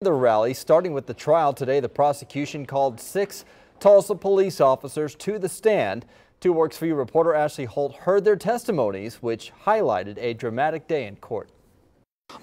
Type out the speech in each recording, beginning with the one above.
The rally, starting with the trial today, the prosecution called 6 Tulsa police officers to the stand. 2 Works For You reporter Ashley Holt heard their testimonies, which highlighted a dramatic day in court.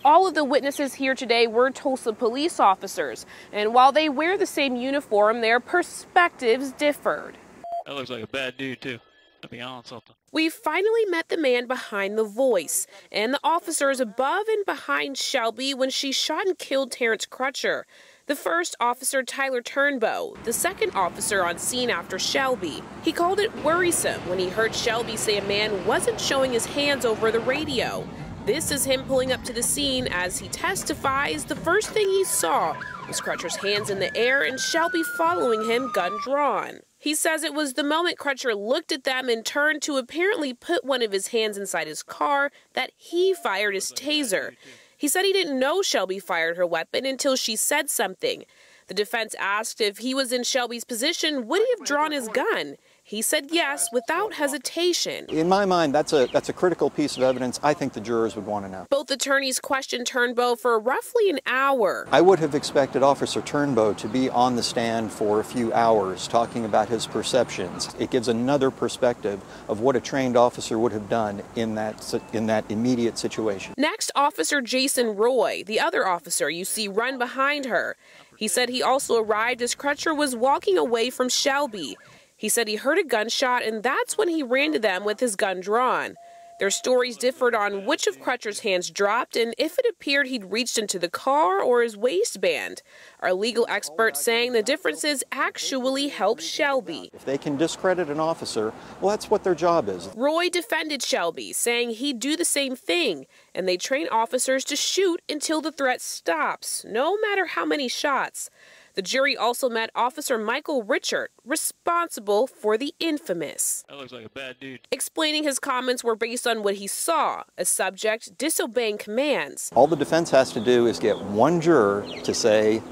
All of the witnesses here today were Tulsa police officers, and while they wear the same uniform, their perspectives differed. That looks like a bad dude, too, to be honest with you. We finally met the man behind the voice and the officers above and behind Shelby when she shot and killed Terrence Crutcher. The first officer, Tyler Turnbow, the second officer on scene after Shelby. He called it worrisome when he heard Shelby say a man wasn't showing his hands over the radio. This is him pulling up to the scene. As he testifies, the first thing he saw was Crutcher's hands in the air and Shelby following him, gun drawn. He says it was the moment Crutcher looked at them and turned to apparently put one of his hands inside his car that he fired his taser. He said he didn't know Shelby fired her weapon until she said something. The defense asked if he was in Shelby's position, would he have drawn his gun? He said yes, without hesitation. In my mind, that's a critical piece of evidence I think the jurors would want to know. Both attorneys questioned Turnbow for roughly an hour. I would have expected Officer Turnbow to be on the stand for a few hours talking about his perceptions. It gives another perspective of what a trained officer would have done in that immediate situation. Next, Officer Jason Roy, the other officer you see run behind her. He said he also arrived as Crutcher was walking away from Shelby. He said he heard a gunshot, and that's when he ran to them with his gun drawn. Their stories differed on which of Crutcher's hands dropped and if it appeared he'd reached into the car or his waistband. Our legal expert saying the differences actually help Shelby. If they can discredit an officer, well, that's what their job is. Roy defended Shelby, saying he'd do the same thing, and they train officers to shoot until the threat stops, no matter how many shots. The jury also met Officer Michael Richard, responsible for the infamous. That looks like a bad dude. Explaining his comments were based on what he saw, a subject disobeying commands. All the defense has to do is get one juror to say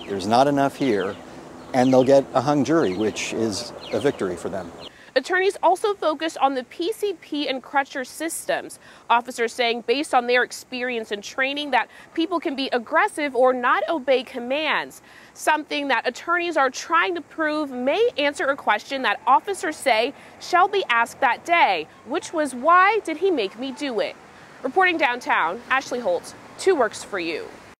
there's not enough here, and they'll get a hung jury, which is a victory for them. Attorneys also focused on the PCP and Crutcher systems. Officers saying based on their experience and training that people can be aggressive or not obey commands. Something that attorneys are trying to prove may answer a question that officers say Shelby asked that day, which was, why did he make me do it? Reporting downtown, Ashley Holt, 2 Works For You.